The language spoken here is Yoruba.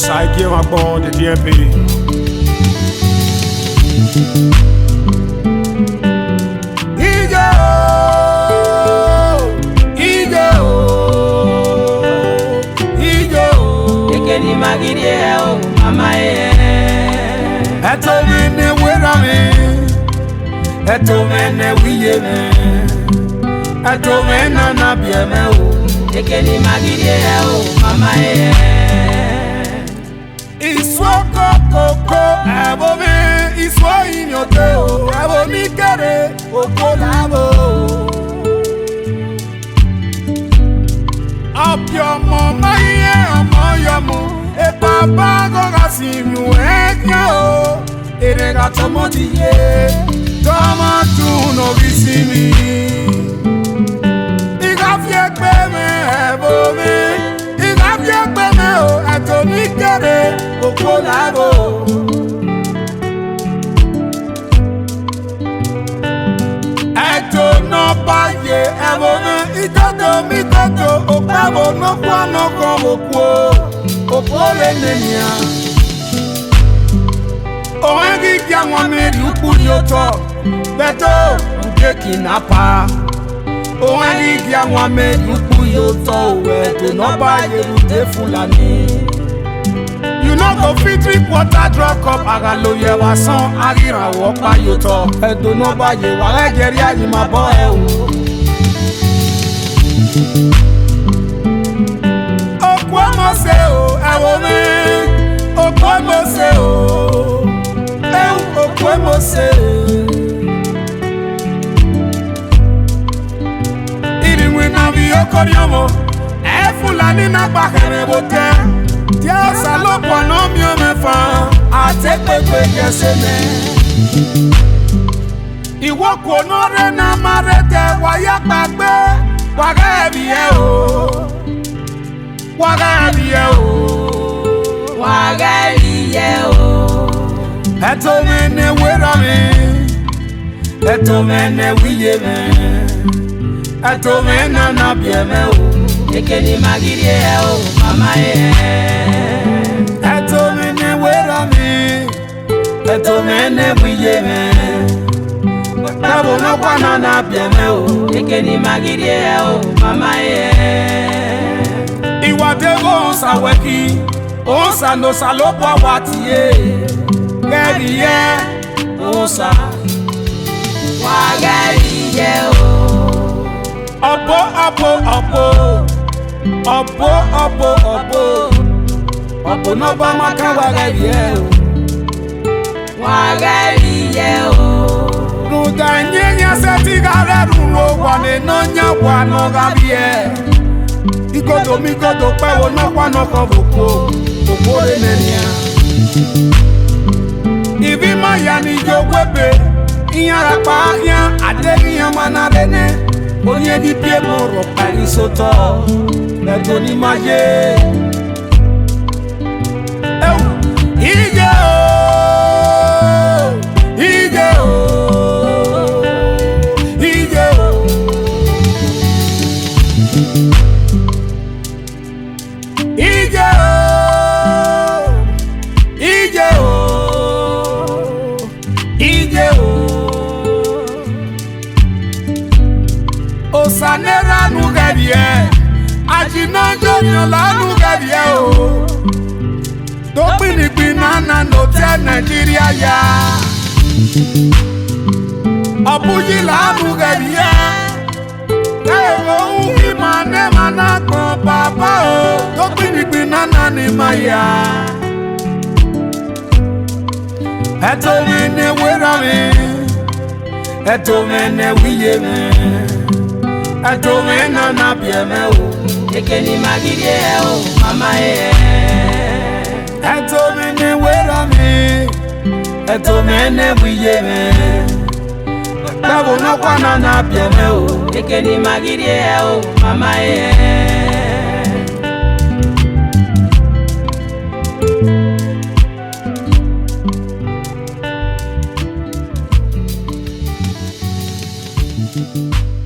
Osagiemwangbon, the DMP. Ekeni magidi o mama Eto mene wera me, eto mene wiye me, eto mene na bie me o. Ekeni magidi o mama Iswo koko ebo me, iswo inyote o, ebo mi kere OKUOLAEVBO. Apyo mama ye amo yomo, e papa go gasimu ekyo, ere gatomo diye, toma tu no visimi. Igafye me ebo me, igafye me o, eto mi kere OKUOLAEVBO. Eto no paye ebo me, itoto mi toto, OKUOLAEVBO no kwa no komo kwo, OKUOLAEVBO. Owengi kia mwameri ukunyoto, beto ujeki napa. Owengi kia mwameri ukunyoto, weto noba yerute fulani. You no go fit drink water drop up, agalo ye wasan, agira wopa yoto. Edo noba ye wale geria ni mabo e o. OKUOLAEVBO se o, ewo me, OKUOLAEVBO se o. OKUOLAEVBO se Iriwe na vi okoriomo e fulani na bakere bote dia salopo no mi o mefa atepepe yesene iwo ko no re na marete waya pagbe waga ebiye o waga ebiye o waga iye o. Eto mene wera me, eto mene wiye me, eto mene na bie me o. Ekeni magidi o mama Eto mene wera me, eto mene wiye me, ebo no kwana na bie me o. Ekeni magidi o mama Iwa devo onsa weki, onsa no salopo awatiye. Geriye osa wagariye o. Opo no ba maka wagariye o. Wagariye o. Nuga nyenya seti gare rulo wane no nya wano gabiye. Igodo mi godo pe wo no kwano kan boko le nenia. Ibi maya ni jogwebe, inyara pa ya adegi mana rene, onye di pie moro pari soto, leto ni maye. Ije o, ije o, ije o. Ije o, ije o. Osanera nugadie, ajinanjo nyola nugadie o. Topini nana note Nigeria ya. Obuji la nugadie, ewo uhi mane mana kon papa o. Topini nana ni maya. Eto mene wera me, eto mene wiye me. Eto mene na bie me o. Ekeni magidi o mama Eto mene wera me, eto mene wiye me. Ebo no kwana na bie me o. Ekeni magidi o mama Thank you.